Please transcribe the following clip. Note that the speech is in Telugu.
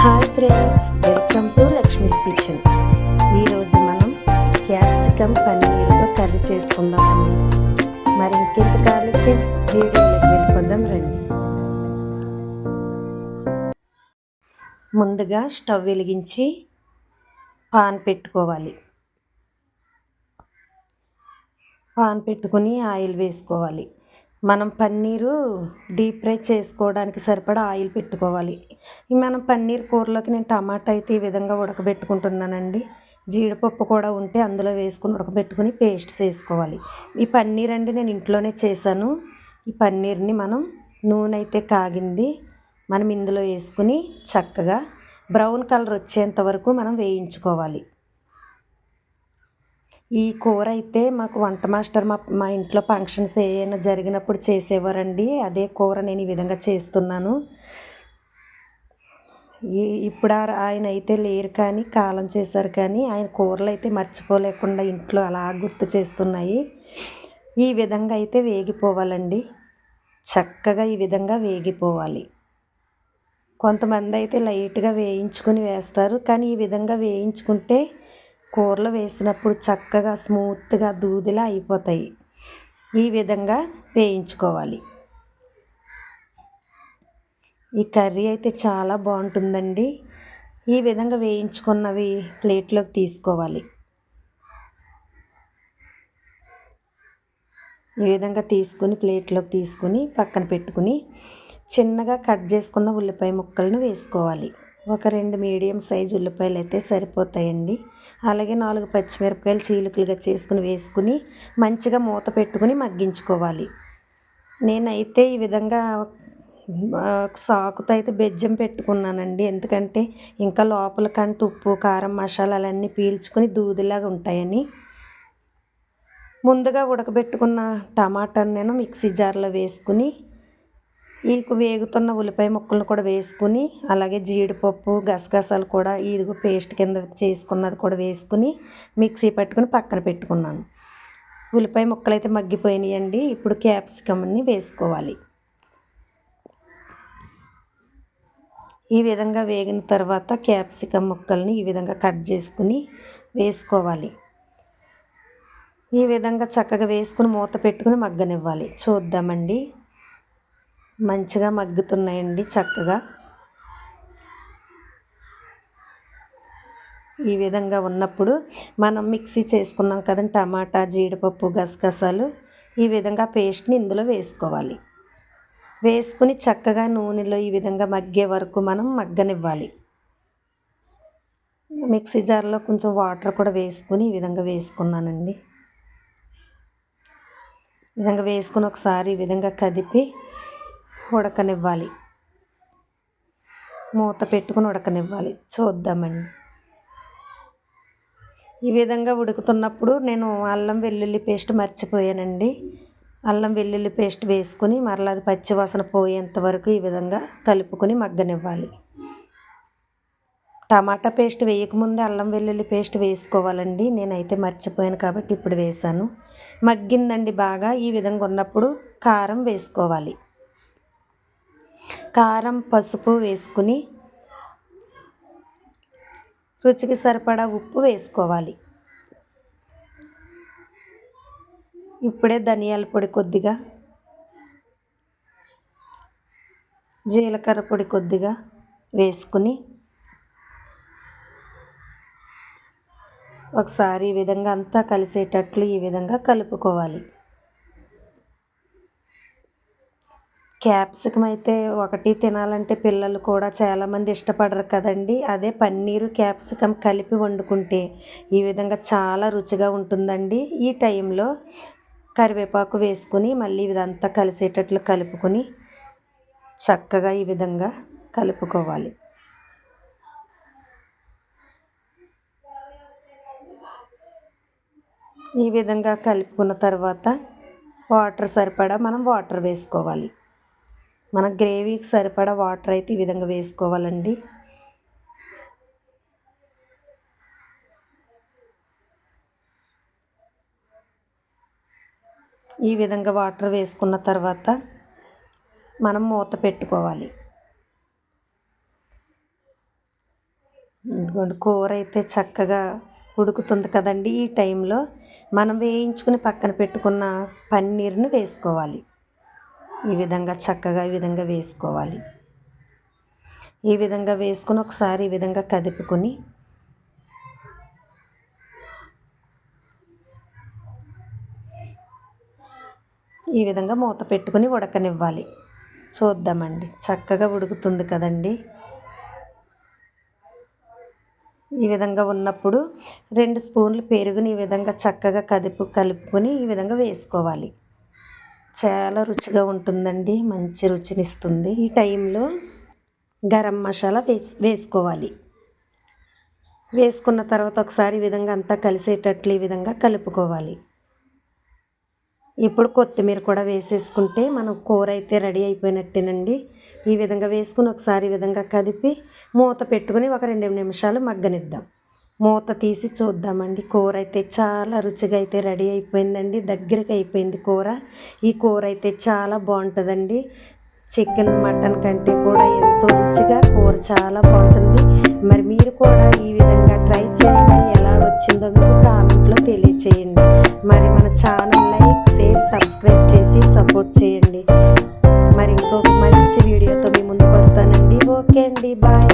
Hi friends, welcome to Lakshmi's kitchen. ఈరోజు మనం క్యాప్సికమ్ పన్నీర్తో కర్రీ చేసుకుందామండి. మరి ఇంకెందుకు ఆలస్యం, వీడియోలోకి వెళ్ళిపోదాం రండి. ముందుగా స్టవ్ వెలిగించి పాన్ పెట్టుకోవాలి. పాన్ పెట్టుకుని ఆయిల్ వేసుకోవాలి. మనం పన్నీరు డీప్ ఫ్రై చేసుకోవడానికి సరిపడా ఆయిల్ పెట్టుకోవాలి. మనం పన్నీర్ కూరలోకి నేను టమాటా అయితే ఈ విధంగా ఉడకబెట్టుకుంటున్నానండి. జీడిపప్పు కూడా ఉంటే అందులో వేసుకుని ఉడకబెట్టుకుని పేస్ట్ చేసుకోవాలి. ఈ పన్నీర్ అండి నేను ఇంట్లోనే చేశాను. ఈ పన్నీర్ని మనం నూనె అయితే కాగింది, మనం ఇందులో వేసుకుని చక్కగా బ్రౌన్ కలర్ వచ్చేంత వరకు మనం వేయించుకోవాలి. ఈ కూర అయితే మాకు వంట మాస్టర్ మా ఇంట్లో ఫంక్షన్స్ ఏమైనా జరిగినప్పుడు చేసేవారండి. అదే కూర నేను ఈ విధంగా చేస్తున్నాను. ఇప్పుడు ఆయన అయితే లేరు, కానీ కాలం చేశారు, కానీ ఆయన కూరలు అయితే మర్చిపోలేకుండా ఇంట్లో అలా గుర్తు చేస్తున్నాయి. ఈ విధంగా అయితే వేగిపోవాలండి, చక్కగా ఈ విధంగా వేగిపోవాలి. కొంతమంది అయితే లైట్గా వేయించుకుని వేస్తారు, కానీ ఈ విధంగా వేయించుకుంటే కూరలో వేసినప్పుడు చక్కగా స్మూత్గా దూదిలా అయిపోతాయి. ఈ విధంగా వేయించుకోవాలి. ఈ కర్రీ అయితే చాలా బాగుంటుందండి. ఈ విధంగా వేయించుకున్నవి ప్లేట్లోకి తీసుకోవాలి. ఈ విధంగా ప్లేట్లోకి తీసుకుని పక్కన పెట్టుకుని చిన్నగా కట్ చేసుకున్న ఉల్లిపాయ ముక్కలను వేసుకోవాలి. ఒక 2 మీడియం సైజు ఉల్లిపాయలు అయితే సరిపోతాయండి. అలాగే 4 పచ్చిమిరపకాయలు చీలికలుగా చేసుకుని వేసుకుని మంచిగా మూత పెట్టుకుని మగ్గించుకోవాలి. నేనైతే ఈ విధంగా సాకుతో అయితే బెజ్జం పెట్టుకున్నానండి. ఎందుకంటే ఇంకా లోపలికంటే ఉప్పు కారం మసాలాలన్నీ పీల్చుకొని దూదిలాగా ఉంటాయని. ముందుగా ఉడకబెట్టుకున్న టమాటాను నేను మిక్సీ జార్లో వేసుకుని ఈ వేగుతున్న ఉల్లిపాయ ముక్కలను కూడా వేసుకుని, అలాగే జీడిపప్పు గసగసాలు కూడా ఇదిగో పేస్ట్ కింద చేసుకున్నది కూడా వేసుకుని మిక్సీ పట్టుకుని పక్కన పెట్టుకున్నాను. ఉల్లిపాయ ముక్కలు అయితే మగ్గిపోయినాయండి. ఇప్పుడు క్యాప్సికమ్ని వేసుకోవాలి. ఈ విధంగా వేగిన తర్వాత క్యాప్సికమ్ ముక్కల్ని ఈ విధంగా కట్ చేసుకుని వేసుకోవాలి. ఈ విధంగా చక్కగా వేసుకుని మూత పెట్టుకుని మగ్గనివ్వాలి. చూద్దామండి, మంచిగా మగ్గుతున్నాయండి చక్కగా. ఈ విధంగా ఉన్నప్పుడు మనం మిక్సీ చేసుకున్నాం కదండి టమాటా జీడిపప్పు గసగసాలు, ఈ విధంగా పేస్ట్ని ఇందులో వేసుకోవాలి. వేసుకుని చక్కగా నూనెలో ఈ విధంగా మగ్గే వరకు మనం మగ్గనివ్వాలి. మిక్సీ జార్లో కొంచెం వాటర్ కూడా వేసుకుని ఈ విధంగా వేసుకున్నానండి. ఈ విధంగా వేసుకుని ఒకసారి ఈ విధంగా కదిపి ఉడకనివ్వాలి. మూత పెట్టుకుని ఉడకనివ్వాలి. చూద్దామండి. ఈ విధంగా ఉడుకుతున్నప్పుడు నేను అల్లం వెల్లుల్లి పేస్ట్ మర్చిపోయానండి. అల్లం వెల్లుల్లి పేస్ట్ వేసుకుని మరలా అది పచ్చివాసన పోయేంత వరకు ఈ విధంగా కలుపుకొని మగ్గనివ్వాలి. టమాటా పేస్ట్ వేయకముందే అల్లం వెల్లుల్లి పేస్ట్ వేసుకోవాలండి. నేనైతే మర్చిపోయాను కాబట్టి ఇప్పుడు వేసాను. మగ్గిందండి బాగా. ఈ విధంగా ఉన్నప్పుడు కారం వేసుకోవాలి. కారం పసుపు వేసుకుని రుచికి సరిపడా ఉప్పు వేసుకోవాలి. ఇప్పుడే ధనియాల పొడి కొద్దిగా, జీలకర్ర పొడి కొద్దిగా వేసుకుని ఒకసారి ఈ విధంగా అంతా కలిసేటట్లు ఈ విధంగా కలుపుకోవాలి. క్యాప్సికమ్ అయితే ఒకటి తినాలంటే పిల్లలు కూడా చాలామంది ఇష్టపడరు కదండి. అదే పన్నీరు క్యాప్సికమ్ కలిపి వండుకుంటే ఈ విధంగా చాలా రుచిగా ఉంటుందండి. ఈ టైంలో కరివేపాకు వేసుకుని మళ్ళీ ఇదంతా కలిసేటట్లు కలుపుకొని చక్కగా ఈ విధంగా కలుపుకోవాలి. ఈ విధంగా కలుపుకున్న తర్వాత వాటర్ సరిపడా మనం వాటర్ వేసుకోవాలి. మన గ్రేవీకి సరిపడా వాటర్ అయితే ఈ విధంగా వేసుకోవాలండి. ఈ విధంగా వాటర్ వేసుకున్న తర్వాత మనం మూత పెట్టుకోవాలి. ఇదిగోండి కూర అయితే చక్కగా ఉడుకుతుంది కదండి. ఈ టైంలో మనం వేయించుకుని పక్కన పెట్టుకున్న పన్నీర్ని వేసుకోవాలి. ఈ విధంగా వేసుకోవాలి. ఈ విధంగా వేసుకుని ఒకసారి ఈ విధంగా కదుపుకొని ఈ విధంగా మూత పెట్టుకుని ఉడకనివ్వాలి. చూద్దామండి, చక్కగా ఉడుకుతుంది కదండి. ఈ విధంగా ఉన్నప్పుడు 2 స్పూన్లు పెరుగుని ఈ విధంగా చక్కగా కలుపుకొని ఈ విధంగా వేసుకోవాలి. చాలా రుచిగా ఉంటుందండి, మంచి రుచినిస్తుంది. ఈ టైంలో గరం మసాలా వేసుకోవాలి. వేసుకున్న తర్వాత ఒకసారి ఈ విధంగా అంతా కలిసేటట్లు ఈ విధంగా కలుపుకోవాలి. ఇప్పుడు కొత్తిమీర కూడా వేసేసుకుంటే మనం కూర అయితే రెడీ అయిపోయినట్టేనండి. ఈ విధంగా వేసుకుని ఒకసారి ఈ విధంగా కదిపి మూత పెట్టుకుని ఒక 2 నిమిషాలు మగ్గనిద్దాం. మూత తీసి చూద్దామండి. కూర అయితే చాలా రుచిగా అయితే రెడీ అయిపోయిందండి. దగ్గరికి అయిపోయింది కూర. ఈ కూర అయితే చాలా బాగుంటుందండి. చికెన్ మటన్ కంటే కూడా ఎంతో రుచిగా కూర చాలా బాగుంటుంది. మరి మీరు కూడా ఈ విధంగా ట్రై చేయండి. ఎలా వచ్చిందో మీకు కామెంట్లో తెలియచేయండి. మరి మన ఛానల్ లైక్, షేర్, సబ్స్క్రైబ్ చేసి సపోర్ట్ చేయండి. మరి ఇంకొక మంచి వీడియోతో మీ ముందుకు వస్తానండి. ఓకే అండి, బాయ్.